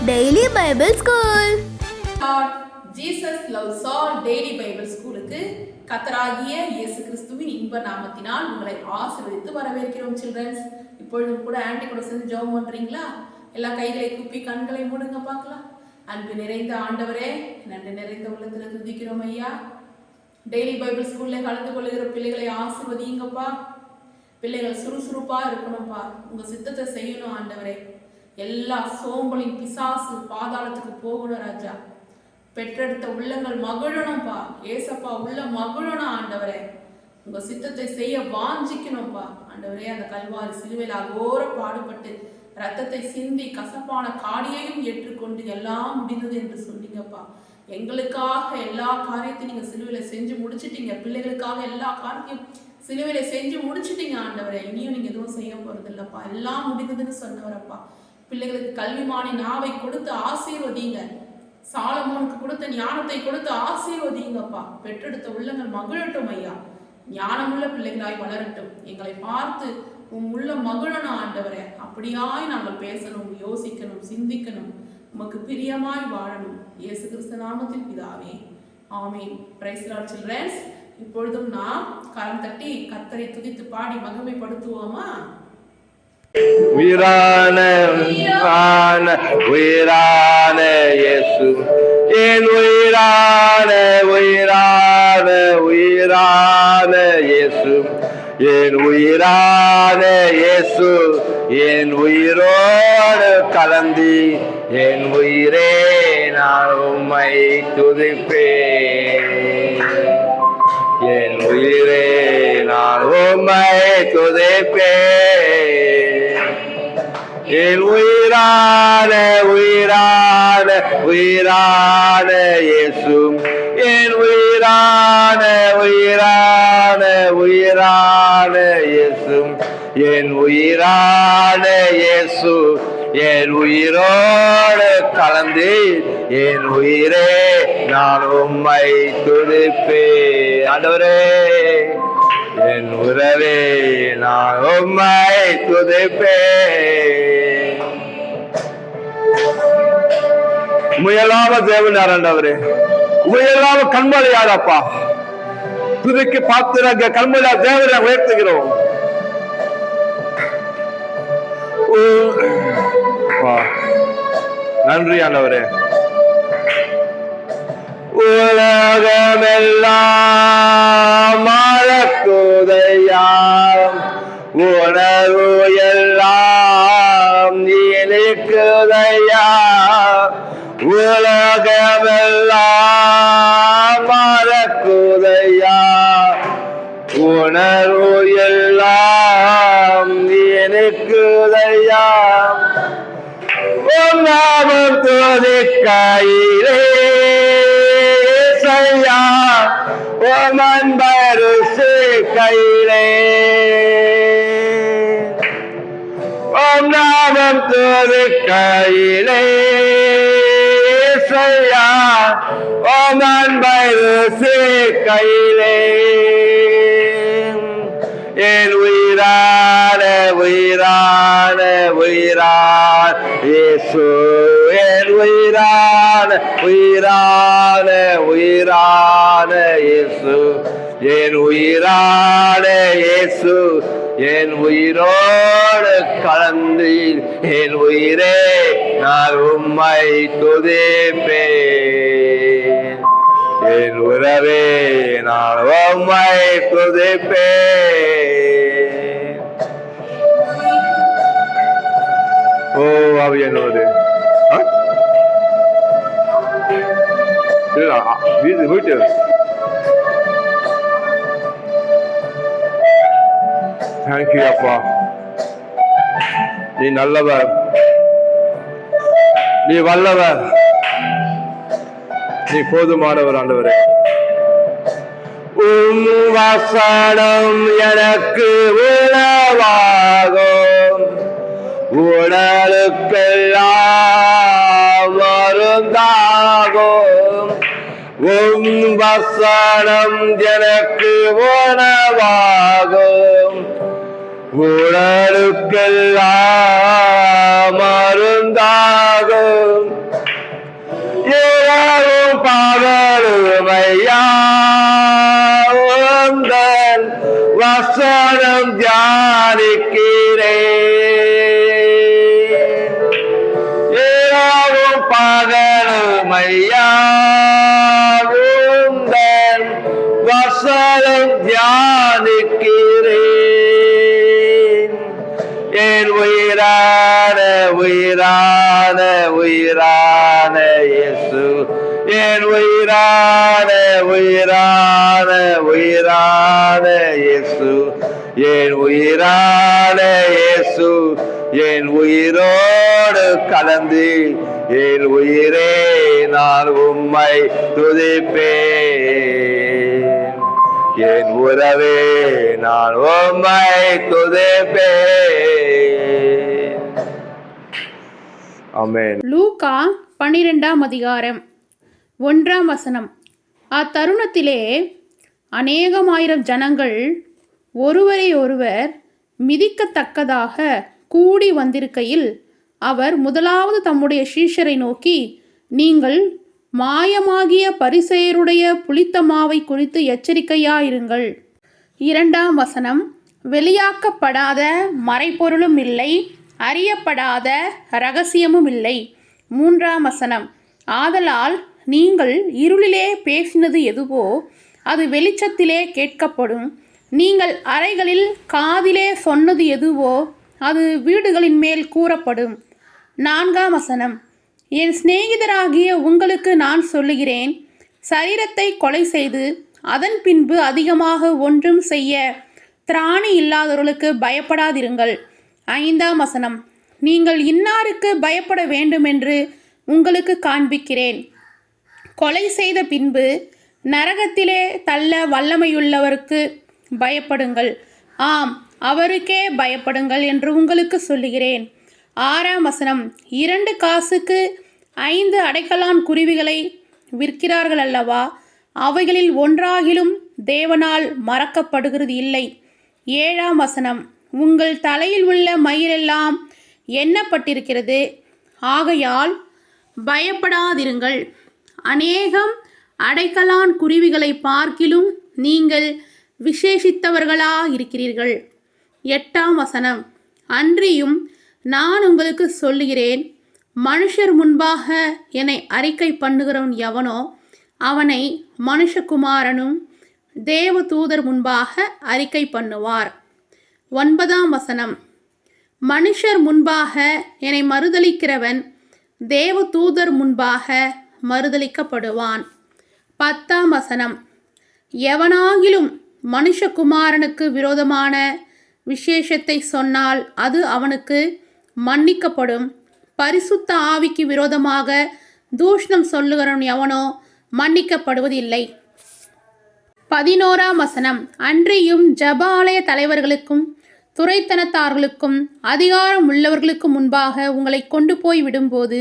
Daily Bible School. Jesus loves all Daily Bible Schoolக்கு கர்த்தராகிய இயேசு கிறிஸ்துவின் இன்ப நாமத்தினால் உங்களை ஆசீர்வதித்து வரவேற்கிறோம் சில்ட்ரன்ஸ். இப்பொழுதும் கூட ஆன்ட்டி கூட சேர்ந்து ஜெபம் பண்றீங்களா? எல்லா கைகளை கூப்பி கண்களை மூடுங்க பார்க்கலாம். அன்பு நிறைந்த ஆண்டவரே, நன்றி நிறைந்த உள்ளத்துல துதிக்கிறோம் ஐயா. டெய்லி பைபிள் ஸ்கூல்ல கலந்து கொள்ளுகிற பிள்ளைகளை ஆசீர்வதிங்கப்பா. பிள்ளைகள் சுறுசுறுப்பா இருக்கணும்ப்பா. உங்க சித்தத்தை செய்யணும் ஆண்டவரே. எல்லா சோம்பலின் பிசாசு பாதாளத்துக்கு போகணும் ராஜா. பெற்றெடுத்த உள்ளங்கள் மகிழணும்ப்பா. ஏசப்பா உள்ள மகிழணும் ஆண்டவரே. உங்க சித்தத்தை செய்ய வாஞ்சிக்கணும்ப்பா ஆண்டவரே. அந்த கல்வாரி சிலுவையில் அகோர பாடுபட்டு ரத்தத்தை சிந்தி கசப்பான காடியையும் ஏற்றுக்கொண்டு எல்லாம் முடிந்தது என்று சொன்னீங்கப்பா. எங்களுக்காக எல்லா காரியத்தையும் நீங்க சிலுவையில செஞ்சு முடிச்சிட்டீங்க. பிள்ளைகளுக்காக எல்லா காரியத்தையும் சிலுவையில செஞ்சு முடிச்சிட்டீங்க ஆண்டவரே. இனியும் நீங்க எதுவும் செய்ய போறது இல்லப்பா. எல்லாம் முடிந்ததுன்னு சொன்னவரப்பா. பிள்ளைகளுக்கு கல்விமானி நாவை கொடுத்து ஆசீர்வதிங்க. சாலமோனுக்கு கொடுத்த ஞானத்தை கொடுத்து ஆசீர்வதிங்கப்பா. பெற்றெடுத்த உள்ளங்கள் மகிழட்டும் ஐயா. ஞானமுள்ள பிள்ளைகளாய் வளரட்டும். எங்களை பார்த்து உள்ள மகிழணும் ஆண்டவரே. அப்படியாய் நாங்கள் பேசணும், யோசிக்கணும், சிந்திக்கணும், உமக்கு பிரியமாய் வாழணும். இயேசு கிறிஸ்து நாமத்தில் பிதாவே, ஆமென். Price lord children's. இப்பொழுதும் நாம் கரம் தட்டி கர்த்தரை துதித்து பாடி மகிமைப்படுத்துவோமா? உயிரான உயிரான இயேசு, என் உயிரான உயிரான உயிரான இயேசு, என் உயிரான இயேசு, என் உயிரோடு கலந்து என் உயிரே நான் உம்மை துதிப்பேன். என் உயிரே நான் உம்மை துதிப்பேன். என் உயிரான உயிரான உயிரான இயேசு, என் உயிரான உயிரான உயிரான இயேசு, என் உயிரான இயேசு, என் உயிரோடு கலந்து என் உயிரே நான் உம்மை துதிப்பேன். ஆண்டவரே, என் உறவே நான் உம்மை துதிப்பேன். முயலாம தேவன் யாராண்டவரே, முயலாம கண்மலை யாரப்பா. துதிக்கு பாத்திரங்க கண்மலையா தேவனை உயர்த்துகிறோம். நன்றி ஆண்டவரே. உலகமெல்லாம் மறக்குதையாம், உணர்வு எல்லாம் நீக்குதையா. உலகமெல்லாம் மறக்குதையா, உணர்வு எல்லாம் நீக்குதையா. நாமம் துதிக்கையிலே செய்யா, ஓமன் பரிசு கையிலே. ஓம் நாமம் துதிக்கையிலே செய்யா, ஓமன் பரிசு கையிலே. என் உயிரான உயிரான உயிரான இயேசு, என் உயிரான உயிரான உயிரான இயேசு, என் உயிரான இயேசு, என் உயிரோடு கலந்து என் உயிரே நான் உம்மை துதிப்பேன். என் உறவே நான் உம்மை துதிப்பேன். ஓ ஆவியானவரே, வீட்டு தேங்க்யூ அப்பா. நீ நல்லவர், நீ வல்லவர், நீ போதுமானவர் ஆண்டவரே. உம் வசனம் எனக்கு உணவாகும், உடலுக்கெல்லாம் மருந்தாகும். உம் வசனம் எனக்கு உணவாகும், உடலுக்கெல்லாம் மருந்தாகும். பகலுமையா உந்தன் வசனம் தியானிக்கிறேன். என் உயிரான உயிரான உயிரான இயேசு, என் உயிரான உயிரான உயிரான இயேசு, என் உயிரான இயேசு, என் உயிரோடு கலந்து என் உயிரே நான் உம்மை துதிப்பேன். என் உறவே நான் உம்மை துதிப்பேன். ஆமென். லூக்கா 12ஆம் அதிகாரம் 1ஆம் வசனம். அத்தருணத்திலே அநேகமாயிரம் ஜனங்கள் ஒருவரை ஒருவர் மிதிக்கத்தக்கதாக கூடி வந்திருக்கையில் அவர் முதலாவது தம்முடைய சீஷரை நோக்கி, நீங்கள் மாயமாகிய பரிசேயருடைய புளித்த மாவை குறித்து எச்சரிக்கையாயிருங்கள். 2ஆம் வசனம். வெளியாக்கப்படாத மறைபொருளும் இல்லை, அறியப்படாத இரகசியமும் இல்லை. 3ஆம் வசனம். ஆதலால் நீங்கள் இருளிலே பேசினது எதுவோ அது வெளிச்சத்திலே கேட்கப்படும், நீங்கள் அறைகளில் காதிலே சொன்னது எதுவோ அது வீடுகளின் மேல் கூறப்படும். 4ஆம் வசனம். என் சிநேகிதராகிய உங்களுக்கு நான் சொல்லுகிறேன், சரீரத்தை கொலை செய்து அதன் பின்பு அதிகமாக ஒன்றும் செய்ய திராணி இல்லாதவர்களுக்கு பயப்படாதிருங்கள். 5ஆம் வசனம். நீங்கள் இன்னாருக்கு பயப்பட வேண்டுமென்று உங்களுக்கு காண்பிக்கிறேன். கொலை செய்த பின்பு நரகத்திலே தள்ள வல்லமையுள்ளவருக்கு பயப்படுங்கள், ஆம் அவருக்கே பயப்படுங்கள் என்று உங்களுக்கு சொல்லுகிறேன். 6ஆம் வசனம். 2 காசுக்கு 5 அடைக்கலான் குருவிகளை விற்கிறார்கள் அல்லவா? அவைகளில் ஒன்றாகிலும் தேவனால் மறக்கப்படுகிறது இல்லை. 7ஆம் வசனம். உங்கள் தலையில் உள்ள மயிரெல்லாம் எண்ணப்பட்டிருக்கிறது, ஆகையால் பயப்படாதிருங்கள். அநேகம் அடைக்கலான் குருவிகளை பார்க்கிலும் நீங்கள் விசேஷித்தவர்களா இருக்கிறீர்கள். 8ஆம் வசனம். அன்றியும் நான் உங்களுக்கு சொல்லுகிறேன், மனுஷர் முன்பாக என்னை அறிக்கை பண்ணுகிறவன் எவனோ அவனை மனுஷகுமாரனும் தேவதூதர் முன்பாக அறிக்கை பண்ணுவார். 9ஆம் வசனம். மனுஷர் முன்பாக என்னை மறுதலிக்கிறவன் தேவதூதர் முன்பாக மறுதலிக்கப்படுவான். 10ஆம் வசனம். எவனாகிலும் மனுஷகுமாரனுக்கு விரோதமான விசேஷத்தை சொன்னால் அது அவனுக்கு மன்னிக்கப்படும், பரிசுத்த ஆவிக்கு விரோதமாக தூஷணம் சொல்லுகிறவன் எவனோ மன்னிக்கப்படுவதில்லை. 11ஆம் வசனம். அன்றியும் ஜெப ஆலய தலைவர்களுக்கும் துரைத்தனத்தார்களுக்கும் அதிகாரம் உள்ளவர்களுக்கு முன்பாக உங்களை கொண்டு போய் விடும்போது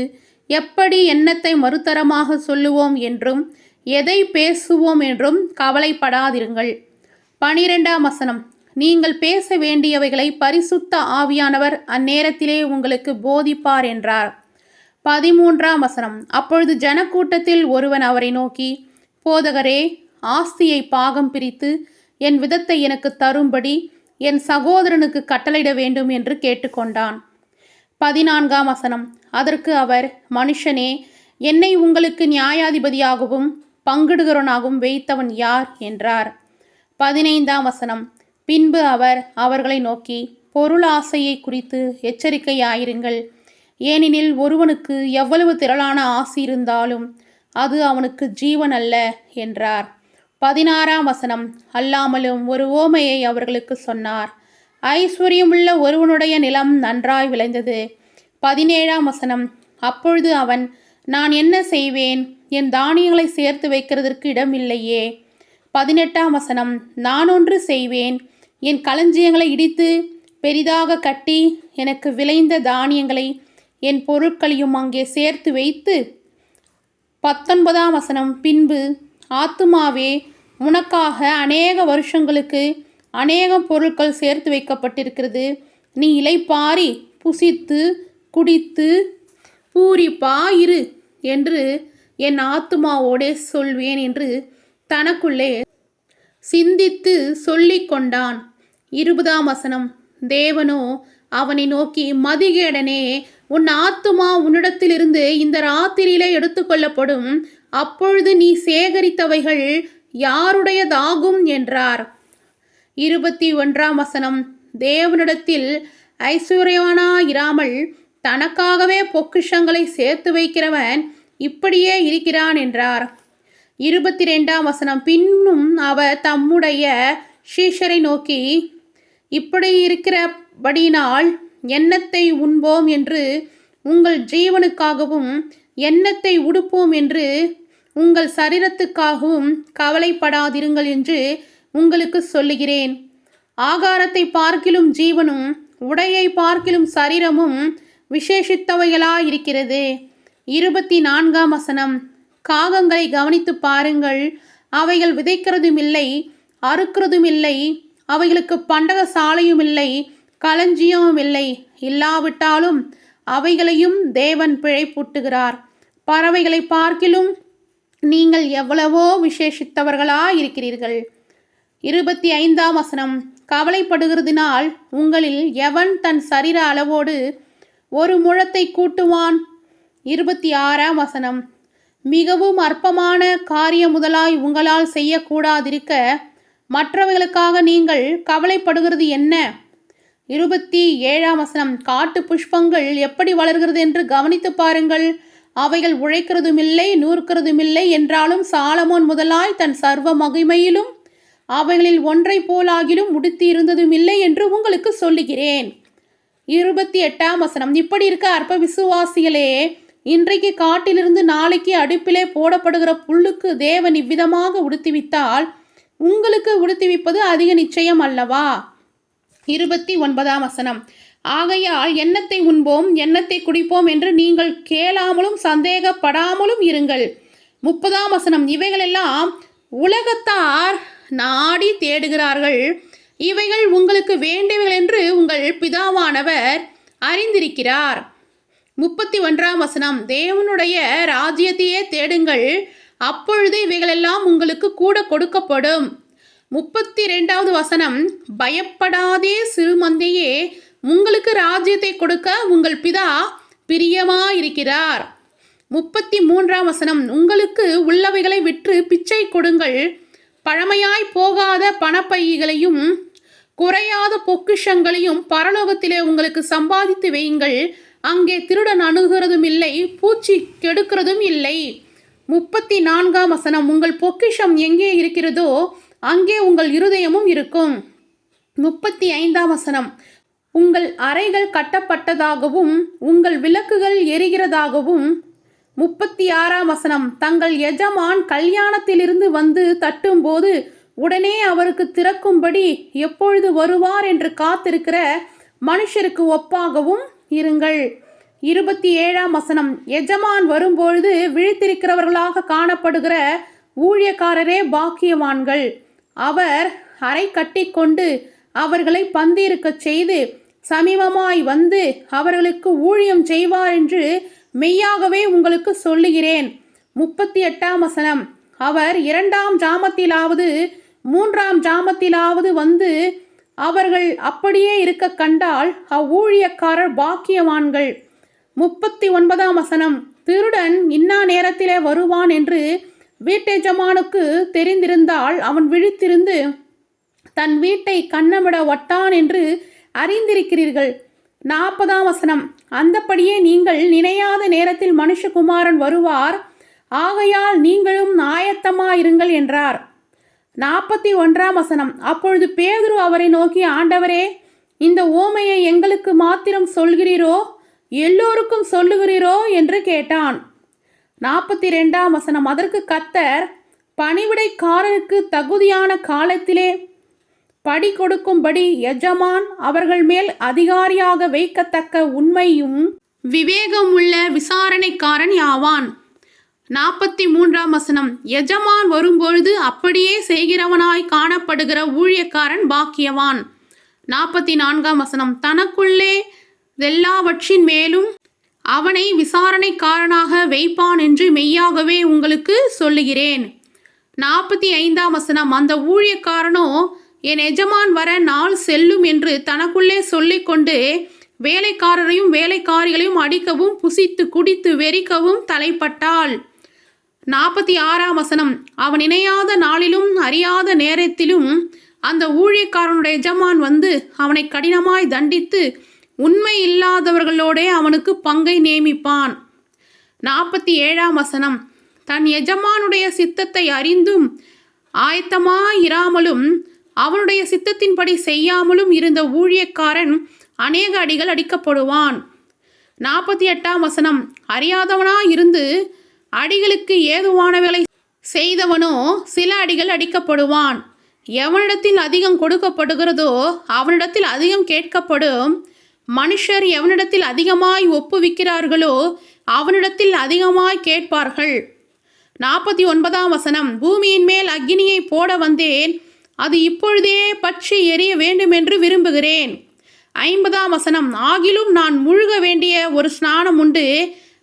எப்படி எண்ணத்தை மறுதரமாக சொல்லுவோம் என்றும் எதை பேசுவோம் என்றும் கவலைப்படாதிருங்கள். 12ஆம் வசனம். நீங்கள் பேச வேண்டியவைகளை பரிசுத்த ஆவியானவர் அந்நேரத்திலே உங்களுக்கு போதிப்பார் என்றார். 13ஆம் வசனம். அப்பொழுது ஜனக்கூட்டத்தில் ஒருவன் அவரை நோக்கி, போதகரே, ஆஸ்தியை பாகம் பிரித்து என் விதத்தை எனக்கு தரும்படி என் சகோதரனுக்கு கட்டளையிட வேண்டும் என்று கேட்டுக்கொண்டான். 14ஆம் வசனம். அதற்கு அவர், மனுஷனே, என்னை உங்களுக்கு நியாயாதிபதியாகவும் பங்கிடுகிறவனாகவும் வைத்தவன் யார் என்றார். 15ஆம் வசனம். பின்பு அவர் அவர்களை நோக்கி, பொருள் ஆசையை குறித்து எச்சரிக்கையாயிருங்கள். ஏனெனில் ஒருவனுக்கு எவ்வளவு திரளான ஆசை இருந்தாலும் அது அவனுக்கு ஜீவன் அல்ல என்றார். 16ஆம் வசனம். அல்லாமலும் ஒரு ஓமையை அவர்களுக்கு சொன்னார். ஐஸ்வர்யமுள்ள ஒருவனுடைய நிலம் நன்றாய் விளைந்தது. 17ஆம் வசனம். அப்பொழுது அவன், நான் என்ன செய்வேன்? என் தானியங்களை சேர்த்து வைக்கிறதற்கு இடம் இல்லையே. 18ஆம் வசனம். நான் ஒன்று செய்வேன், என் களஞ்சியங்களை இடித்து பெரிதாக கட்டி எனக்கு விளைந்த தானியங்களை என் பொருட்களையும் அங்கே சேர்த்து வைத்து. 19ஆம் வசனம். பின்பு, ஆத்துமாவே, உனக்காக அநேக வருஷங்களுக்கு அநேகம் பொருட்கள் சேர்த்து வைக்கப்பட்டிருக்கிறது. நீ இளைப்பாரி புசித்து குடித்து பூரிப்பாயிரு என்று என் ஆத்துமாவோடே சொல்வேன் என்று தனக்குள்ளே சிந்தித்து சொல்லிக் கொண்டான். 20ஆம் வசனம். தேவனோ அவனை நோக்கி, மதிகேடனே, உன் ஆத்துமா உன்னிடத்திலிருந்து இந்த ராத்திரியிலே எடுத்துக்கொள்ளப்படும். அப்பொழுது நீ சேகரித்தவைகள் யாருடையதாகும் என்றார். 21 தேவனிடத்தில் ஐஸ்வர்யவானாயிராமல் தனக்காகவே பொக்கிஷங்களை சேர்த்து வைக்கிறவன் இப்படியே இருக்கிறான் என்றார். 22 பின்னும் அவர் தம்முடைய சீஷரை நோக்கி, இப்படி இருக்கிறபடினால் எண்ணத்தை உண்போம் என்று உங்கள் ஜீவனுக்காகவும் எண்ணத்தை உடுப்போம் என்று உங்கள் சரீரத்துக்காகவும் கவலைப்படாதிருங்கள் என்று உங்களுக்கு சொல்லுகிறேன். ஆகாரத்தை பார்க்கிலும் ஜீவனும் உடையை பார்க்கிலும் சரீரமும் விசேஷித்தவைகளாயிருக்கிறது. 24 காகங்களை கவனித்து பாருங்கள், அவைகள் விதைக்கிறதும் இல்லை, அறுக்கிறதும் இல்லை, அவைகளுக்கு பண்டக சாலையும் இல்லை, களஞ்சியமும் இல்லை. இல்லாவிட்டாலும் அவைகளையும் தேவன் பிழைப்பூட்டுகிறார். பறவைகளை பார்க்கிலும் நீங்கள் எவ்வளவோ விசேஷித்தவர்களாயிருக்கிறீர்கள். 25 கவலைப்படுகிறதினால் உங்களில் எவன் தன் சரீர அளவோடு ஒரு முழத்தை கூட்டுவான்? 26 மிகவும் அற்பமான காரியம் முதலாய் உங்களால் செய்யக்கூடாதிருக்க மற்றவைகளுக்காக நீங்கள் கவலைப்படுகிறது என்ன? 27 காட்டு புஷ்பங்கள் எப்படி வளர்கிறது என்று கவனித்து பாருங்கள். அவைகள் உழைக்கிறதுமில்லை, நூற்கிறதுமில்லை. என்றாலும் சாலமோன் முதலாய் தன் சர்வ மகிமையிலும் அவைகளில் ஒன்றை போலாகிலும் உடுத்தி இருந்ததும் இல்லை என்று உங்களுக்கு சொல்லுகிறேன். 28 இப்படி இருக்க அற்ப விசுவாசிகளே, இன்றைக்கு காட்டிலிருந்து நாளைக்கு அடுப்பிலே போடப்படுகிற புல்லுக்கு தேவன் இவ்விதமாக உடுத்திவித்தால் உங்களுக்கு உடுத்திவிப்பது அதிக நிச்சயம் அல்லவா? 29 ஆகையால் எண்ணத்தை உண்போம், எண்ணத்தை குடிப்போம் என்று நீங்கள் கேளாமலும் சந்தேகப்படாமலும் இருங்கள். 30 இவைகளெல்லாம் உலகத்தார் நாடி தேடுகிறார்கள், இவைகள் உங்களுக்கு வேண்டியவைகள் என்று உங்கள் பிதாவானவர் அறிந்திருக்கிறார். 31 தேவனுடைய ராஜ்யத்தையே தேடுங்கள், அப்பொழுது இவைகளெல்லாம் உங்களுக்கு கூட கொடுக்கப்படும். 32 பயப்படாதே சிறுமந்தையே, உங்களுக்கு ராஜ்யத்தை கொடுக்க உங்கள் பிதா பிரியமாயிருக்கிறார். 33 உங்களுக்கு உள்ளவைகளை விற்று பிச்சை கொடுங்கள், பழமையாய் போகாத பணப்பைகளையும் குறையாத பொக்கிஷங்களையும் பரலோகத்திலே உங்களுக்கு சம்பாதித்து வையுங்கள், அங்கே திருடன் அணுகிறதும் இல்லை, பூச்சி கெடுக்கிறதும் இல்லை. 34 உங்கள் பொக்கிஷம் எங்கே இருக்கிறதோ அங்கே உங்கள் இருதயமும் இருக்கும். 35 உங்கள் அறைகள் கட்டப்பட்டதாகவும் உங்கள் விளக்குகள் எரிகிறதாகவும். 36 தங்கள் எஜமான் கல்யாணத்திலிருந்து வந்து தட்டும்போது உடனே அவருக்கு திறக்கும்படி எப்பொழுது வருவார் என்று காத்திருக்கிற மனுஷருக்கு ஒப்பாகவும் இருங்கள். 27 எஜமான் வரும்பொழுது விழித்திருக்கிறவர்களாக காணப்படுகிற ஊழியக்காரரே பாக்கியவான்கள். அவர் அறை கட்டிக்கொண்டு அவர்களை பந்திருக்கச் செய்து சமீபமாய் வந்து அவர்களுக்கு ஊழியம் செய்வார் என்று மெய்யாகவே உங்களுக்கு சொல்லுகிறேன். 38 அவர் 2ஆம் ஜாமத்திலாவது 3ஆம் ஜாமத்திலாவது வந்து அவர்கள் அப்படியே இருக்க கண்டால் அவ்வூழியக்காரர் பாக்கியவான்கள். 39 திருடன் இன்னா நேரத்திலே வருவான் என்று வீட்டெஜமானுக்கு தெரிந்திருந்தால் அவன் விழித்திருந்து தன் வீட்டை கன்னமிட ஒட்டான் என்று அறிந்திருக்கிறீர்கள். 40 அந்தப்படியே நீங்கள் நினையாத நேரத்தில் மனுஷகுமாரன் வருவார், ஆகையால் நீங்களும் ஆயத்தமாயிருங்கள் என்றார். 41 அப்பொழுது பேதுரு அவரை நோக்கி, ஆண்டவரே, இந்த ஓமையை எங்களுக்கு மாத்திரம் சொல்கிறீரோ எல்லோருக்கும் சொல்லுகிறீரோ என்று கேட்டான். 42 அதற்கு கர்த்தர், பணிவிடைக்காரருக்கு தகுதியான காலத்திலே படி கொடுக்கும்படி எஜமான் அவர்கள் மேல் அதிகாரியாக வைக்கத்தக்க உண்மையும் விவேகம் உள்ள விசாரணைக்காரன் யாவான். 43 எஜமான் வரும்பொழுது அப்படியே செய்கிறவனாய் காணப்படுகிற ஊழியக்காரன் பாக்கியவான். 44 தனக்குள்ளே எல்லாவற்றின் மேலும் அவனை விசாரணைக்காரனாக வைப்பான் என்று மெய்யாகவே உங்களுக்கு சொல்லுகிறேன். 45 அந்த ஊழியக்காரனோ என் எஜமான் வர நாள் செல்லும் என்று தனக்குள்ளே சொல்லிக்கொண்டு வேலைக்காரரையும் வேலைக்காரிகளையும் அடிக்கவும் புசித்து குடித்து வெறிக்கவும் தலைப்பட்டாள். 46ஆம் வசனம். அவன் இணையாத நாளிலும் அறியாத நேரத்திலும் அந்த ஊழியக்காரனுடைய எஜமான் வந்து அவனை கடினமாய் தண்டித்து உண்மை இல்லாதவர்களோடே அவனுக்கு பங்கை நியமிப்பான். 47ஆம் வசனம். தன் எஜமானுடைய சித்தத்தை அறிந்தும் ஆயத்தமாயிராமலும் அவனுடைய சித்தத்தின்படி செய்யாமலும் இருந்த ஊழியக்காரன் அநேக அடிகள் அடிக்கப்படுவான். 48ஆம் வசனம். அறியாதவனாயிருந்து அடிகளுக்கு ஏதுவானவைகளை செய்தவனோ சில அடிகள் அடிக்கப்படுவான். எவனிடத்தில் அதிகம் கொடுக்கப்படுகிறதோ அவனிடத்தில் அதிகம் கேட்கப்படும். மனுஷர் எவனிடத்தில் அதிகமாய் ஒப்புவிக்கிறார்களோ அவனிடத்தில் அதிகமாய் கேட்பார்கள். 49ஆம் வசனம். பூமியின் மேல் அக்கினியை போட வந்தேன், அது இப்பொழுதே பற்றி எரிய வேண்டுமென்று விரும்புகிறேன். 50ஆம் வசனம். ஆகிலும் நான் முழுக வேண்டிய ஒரு ஸ்நானம் உண்டு,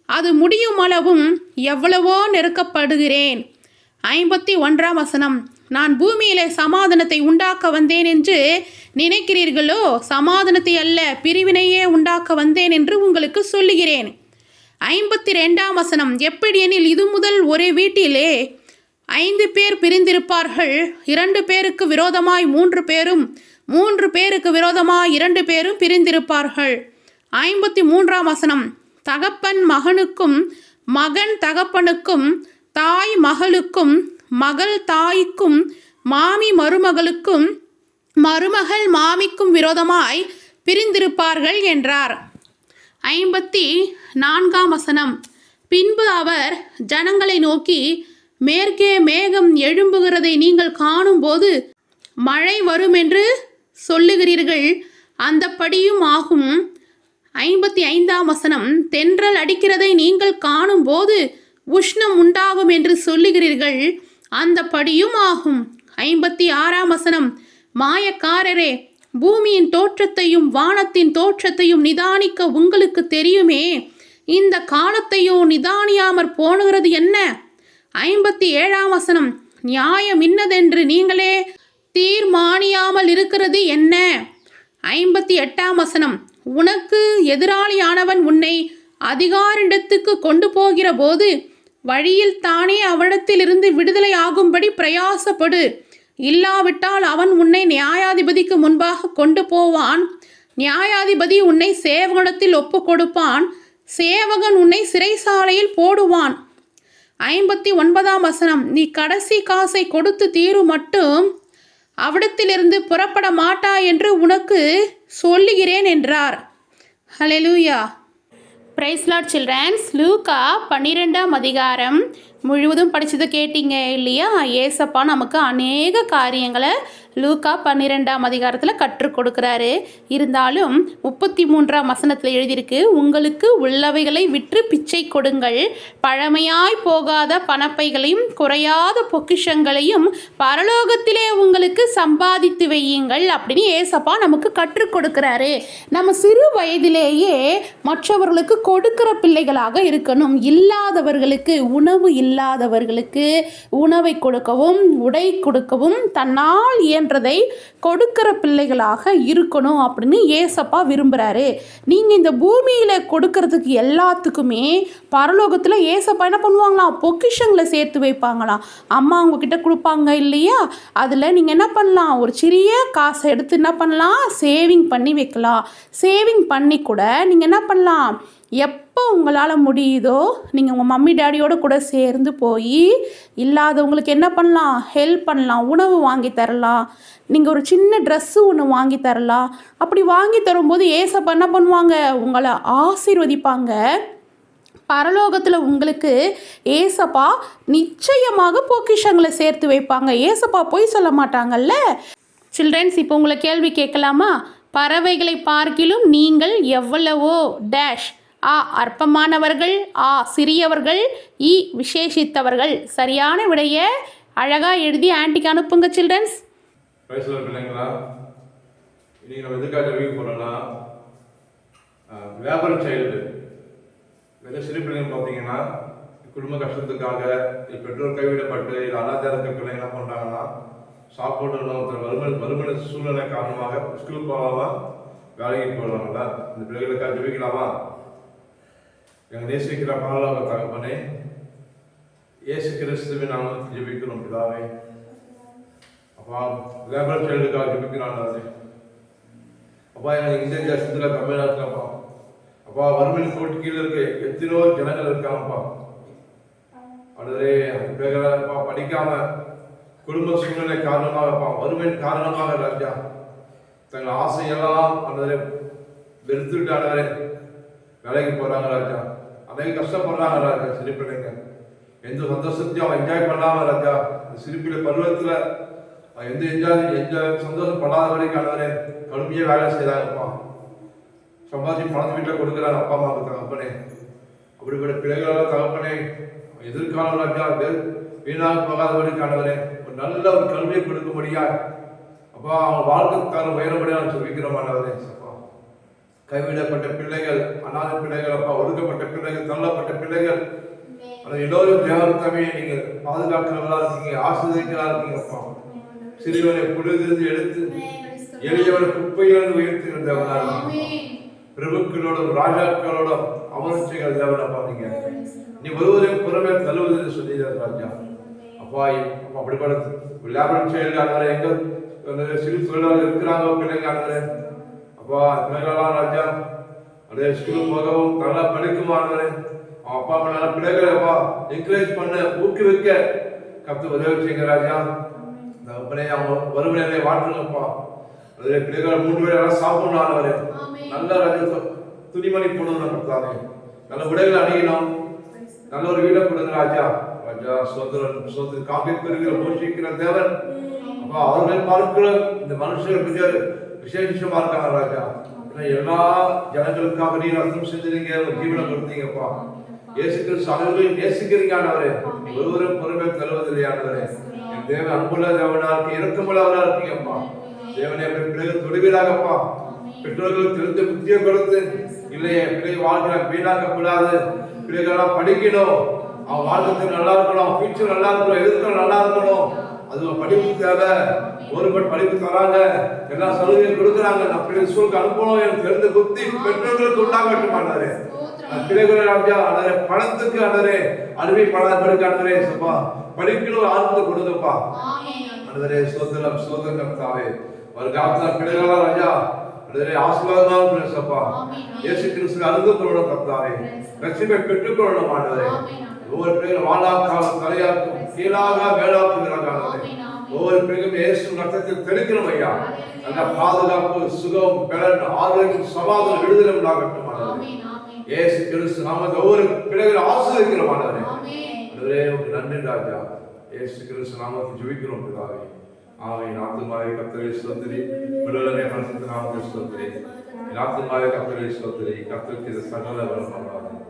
அது முடியும் அளவும் எவ்வளவோ நெருக்கப்படுகிறேன். 51ஆம் வசனம். நான் பூமியிலே சமாதானத்தை உண்டாக்க வந்தேன் என்று நினைக்கிறீர்களோ, சமாதானத்தை அல்ல பிரிவினையே உண்டாக்க வந்தேன் என்று உங்களுக்கு சொல்லுகிறேன். 52ஆம் வசனம். எப்படியெனில் இது முதல் ஒரே வீட்டிலே 5 பேர் பிரிந்திருப்பார்கள், 2 பேருக்கு விரோதமாய் 3 பேரும், 3 பேருக்கு விரோதமாய் 2 பேரும் பிரிந்திருப்பார்கள். 53ஆம் வசனம். தகப்பன் மகனுக்கும் மகன் தகப்பனுக்கும் தாய் மகளுக்கும் மகள் தாய்க்கும் மாமி மருமகளுக்கும் மருமகள் மாமிக்கும் விரோதமாய் பிரிந்திருப்பார்கள் என்றார். 54ஆம் வசனம். பின்பு அவர் ஜனங்களை நோக்கி, மேற்கே மேகம் எழும்புகிறதை நீங்கள் காணும்போது மழை வரும் என்று சொல்லுகிறீர்கள், அந்தப்படியும் ஆகும். 55ஆம் வசனம். தென்றல் அடிக்கிறதை நீங்கள் காணும்போது உஷ்ணம் உண்டாகும் என்று சொல்லுகிறீர்கள், அந்தப்படியும் ஆகும். 56ஆம் வசனம். மாயக்காரரே, பூமியின் தோற்றத்தையும் வானத்தின் தோற்றத்தையும் நிதானிக்க உங்களுக்கு தெரியுமே, இந்த காலத்தையோ நிதானியாமற் போனுகிறது என்ன? 57ஆம் வசனம். நியாயம் இன்னதென்று நீங்களே தீர்மானியாமல் இருக்கிறது என்ன? 58ஆம் வசனம். உனக்கு எதிராளியானவன் உன்னை அதிகாரிடத்துக்கு கொண்டு போகிற போது வழியில் தானே அவனிடத்திலிருந்து விடுதலை ஆகும்படி பிரயாசப்படு, இல்லாவிட்டால் அவன் உன்னை நியாயாதிபதிக்கு முன்பாக கொண்டு போவான், நியாயாதிபதி உன்னை சேவகனிடத்தில் ஒப்பு கொடுப்பான், சேவகன் உன்னை சிறைசாலையில் போடுவான். 59ஆம் வசனம். நீ கடைசி காசை கொடுத்து தீரும் மட்டும் அவிடத்திலிருந்து புறப்பட மாட்டாய் என்று உனக்கு சொல்லுகிறேன் என்றார். ஹல்லேலூயா. Praise lord childrens. லூக்கா 12ஆம் அதிகாரம் முழுவதும் படித்தது கேட்டீங்க இல்லையா? ஏசப்பா நமக்கு அநேக காரியங்களை லூக்கா 12ஆம் அதிகாரத்தில் கற்றுக் கொடுக்குறாரு. இருந்தாலும் 33ஆம் வசனத்தில் எழுதியிருக்கு, உங்களுக்கு உள்ளவைகளை விற்று பிச்சை கொடுங்கள், பழமையாய் போகாத பணப்பைகளையும் குறையாத பொக்கிஷங்களையும் பரலோகத்திலே உங்களுக்கு சம்பாதித்து வையுங்கள் அப்படின்னு ஏசப்பா நமக்கு கற்றுக் கொடுக்குறாரு. நம்ம சிறு வயதிலேயே மற்றவர்களுக்கு கொடுக்கிற பிள்ளைகளாக இருக்கணும். இல்லாதவர்களுக்கு, உணவு இல்லாதவர்களுக்கு உணவை கொடுக்கவும் உடை கொடுக்கவும் தன்னால் இயன்றதை கொடுக்கிற பிள்ளைகளாக இருக்கணும் அப்படின்னு ஏசப்பா விரும்புகிறாரு. நீங்கள் இந்த பூமியில் கொடுக்கறதுக்கு எல்லாத்துக்குமே பரலோகத்தில் ஏசப்பா என்ன பண்ணுவாங்களாம்? பொக்கிஷங்களை சேர்த்து வைப்பாங்களாம். அம்மா உங்ககிட்ட கொடுப்பாங்க இல்லையா? அதில் நீங்கள் என்ன பண்ணலாம்? ஒரு சிறிய காசை எடுத்து என்ன பண்ணலாம்? சேவிங் பண்ணி வைக்கலாம். சேவிங் பண்ணி கூட நீங்கள் என்ன பண்ணலாம்? எப்போ உங்களால் முடியுதோ நீங்கள் உங்கள் மம்மி டேடியோடு கூட சேர்ந்து போய் இல்லாதவங்களுக்கு என்ன பண்ணலாம்? ஹெல்ப் பண்ணலாம். உணவு வாங்கி தரலாம். நீங்கள் ஒரு சின்ன ட்ரெஸ்ஸு ஒன்று வாங்கி தரலாம். அப்படி வாங்கி தரும்போது ஏசப்பா என்ன பண்ணுவாங்க? உங்களை ஆசீர்வதிப்பாங்க. பரலோகத்தில் உங்களுக்கு ஏசப்பா நிச்சயமாக பொக்கிஷங்களை சேர்த்து வைப்பாங்க. ஏசப்பா பொய் சொல்ல மாட்டாங்கல்ல. சில்ட்ரன்ஸ், இப்போ உங்களை கேள்வி கேட்கலாமா? பறவைகளை பார்க்கிலும் நீங்கள் எவ்வளவோ டேஷ். ஆ அற்பமானவர்கள், ஆ சிறியவர்கள், இ விசேஷித்தவர்கள். சரியான விடைய அழகாக எழுதி ஆன்ட்டிக்கு அனுப்புங்க சில்ட்ரன்ஸ். பிள்ளைங்களா, இன்னைக்கு நம்ம எதுக்காக ரிவ்யூ பண்ணோம்னா, வியாபாரம் சைல்டு வெறும் சிறு பிள்ளைங்க பார்த்தீங்கன்னா குடும்ப கஷ்டத்துக்காக பெற்றோர் கைவிடப்பட்டு இது அனாதார பிள்ளைங்க என்ன பண்ணுறாங்கன்னா, சாப்பாடு வறுமன சூழ்நிலை காரணமாக ஸ்கூல் போகாமல் வேலைக்கு போடுவாங்களா இந்த பிள்ளைகளுக்காக ஜெபிக்கலாமா? எங்கள் நேசிக்கிற பரலோக தகப்பனே, இயேசு கிறிஸ்துவின் நாமத்தில் ஜெபிக்கிறோம் பிதாவே. அப்பா, லேபர் சைல்டுக்காக ஜெபிக்கிறாங்க. அப்பா, எங்களுக்கு இந்திய தேசத்தில் தமிழ்நாட்டில் அப்பா வறுமை கோட்டு கீழே இருக்க எத்தனையோ ஜனங்கள் இருக்காங்கப்பா. அடுத்தே பிள்ளைகளப்பா படிக்காம குடும்ப சூழ்நிலை காரணமாகப்பா, வறுமையின் காரணமாக ராஜா தங்கள் ஆசையெல்லாம் அந்த வெறுத்துட்டு ஆனவரே வேலைக்கு போறாங்க ராஜா. அன்னைக்கு கஷ்டப்படுறாங்க ராஜா. சிறு பிள்ளைங்க எந்த சந்தோஷத்தையும் அவன் என்ஜாய் பண்ணாம ராஜா, சிறுப்பிள்ளை பருவத்துல எந்த சந்தோஷப்படாத வரைக்கும் ஆனவரே கடுமையாக வேலை செய்யறாங்கப்பா. சம்பாதிச்சு பணத்தை வீட்டில் கொடுக்குறாங்க அப்பா அம்மாவுக்கு தகப்பனே. அப்படிப்பட்ட பிள்ளைகளால் தகப்பனே எதிர்காலம் ராஜா வீணாக போகாதவருக்கானவரே ஒரு நல்ல ஒரு கல்வியை கொடுக்கும்படியா அப்பா அவங்க வாழ்க்கைக்கான உயரப்படியா சொல்லிக்கிறோமானவரே. அப்பா, கைவிடப்பட்ட பிள்ளைகள், அநாத பிள்ளைகள், அப்பா ஒடுக்கப்பட்ட பிள்ளைகள், தள்ளப்பட்ட பிள்ளைகள், எல்லோரும் தேவத்தமே நீங்க பாதுகாக்கிறவர்களா இருக்கீங்க, ஆசிரியர்களா இருக்கீங்க. அப்பா, சிறுவனை புழுதிலிருந்து எடுத்து எளியவனை குப்பையிலிருந்து உயர்த்துகிற தேவனா இருக்கீங்க. பிரபுக்களோடும் ராஜாக்களோடும் அமர்ச்சிகள் தேவனப்பா. நீ ஒருவரையும் புறமே தள்ளுவதுன்னு சொல்லிடுற ராஜா. அப்பா, அப்படிப்பட்ட லேபர் சைல்டு எங்க சிறு தொழிலாளர்கள் இருக்கிறாங்க பிள்ளைங்க. அப்பா, பிள்ளைகளெல்லாம் ராஜா அதே ஸ்கூல் போகவும் நல்லா படிக்குமானவரே. அப்பா அம்மா நல்ல பிள்ளைகளை அப்பா என்கரேஜ் பண்ண ஊக்குவிக்க கத்து உதவி செய்யுங்க ராஜா. அப்பனே அவங்க வறுமையை வாழ்த்துங்கப்பா. அதே பிள்ளைகளை 3 வேளை சாப்பிடணும். நல்ல ராஜா துணிமணி போடணும் கத்தாவே. நல்ல உடைகளை அணியணும். நல்ல ஒரு வீடை கொடுங்க ராஜா. ராஜா சோதரன் காப்பீட்டு இருக்கிற போஷிக்கிற தேவன் அப்பா, அவர்கள் பார்க்கிற இந்த மனுஷர்கள் விசேஷமா இருக்காங்க ராஜா. எல்லா ஜனங்களுக்காக நீ ரத்தம் செஞ்சுறீங்க, ஒரு ஜீவனை கொடுத்தீங்கப்பா. இயேசு கிறிஸ்து அவர்களையும் நேசிக்கிறீங்க ஆண்டவரே. ஒருவரும் பொறுமை தருவதில்லை ஆண்டவரே. என் தேவன் அன்புள்ள தேவனா இருக்கு, இறக்கமுள்ளவரா இருக்கீங்கப்பா. தேவனே பிள்ளைகள் தொடுவீராகப்பா. பெற்றோர்களுக்கு தெரிந்த புத்தியை கொடுத்து இல்லையே பிள்ளை வாழ்க்கை வீணாக்கப்படாது, பிள்ளைகளெல்லாம் படிக்கணும், அவன் வாழ்க்கை நல்லா இருக்கணும், ஃபியூச்சர் நல்லா இருக்கணும், எதிர்காலம் நல்லா இருக்கணும். அது படிப்பு தேவை. ஒருபடி படிப்பு தராங்க, எல்லா சலுகையும் கொடுக்குறாங்க. நான் பிள்ளை ஸ்கூலுக்கு அனுப்பணும், எனக்கு தெரிந்த புத்தி பெற்றோர்களுக்கு உண்டாகட்டும் ஆண்டாரு. பிள்ளைகளை ராஜா அடரே பணத்துக்கு அடரே அருமை பணப்படுக்க அடரே சப்பா படிக்கணும் ஆர்வத்தை கொடுங்கப்பா. அடரே சோதரம் சோதரம் தாவே வருகாத்தா பிள்ளைகளா ராஜா அடரே ஆசீர்வாதமான சப்பா. இயேசு கிறிஸ்து அனுகிரகம் கர்த்தாவே ரட்சிப்பை பெற்றுக்கொள்ளணும் ஆண்டவரே. ஒவ்வொரு பிள்ளைகளும் வாழாக்காக தலையாக்கும் கீழாக மேலாக்குகிறாங்க. ஒவ்வொரு பிள்ளைகளும் இயேசு ரத்தத்தில் தெளிக்கணும் ஐயா. நல்ல பாதுகாப்பு, சுகம், பலன், ஆரோக்கியம், சமாதானம், விடுதலை உண்டாகட்டும் ஆண்டவரே. இயேசு கிறிஸ்து நாமத்தை ஒவ்வொரு பிள்ளைகளும் ஆசீர்வதிக்கிறோம் ஆண்டவரே. ஆண்டவரே உங்களுக்கு நன்றி ராஜா. இயேசு கிறிஸ்து நாமத்தை ஜெபிக்கிறோம் பிதாவே. ஆமென். ஆத்துமாவே கர்த்தரை ஸ்தோத்திரி, விடுதலை பரிசுத்த நாமத்தை ஸ்தோத்திரி. ஆத்துமாவே கர்த்தரை ஸ்தோத்திரி. கர்த்தருக்கு சகல வல்லமையுள்ளவர்.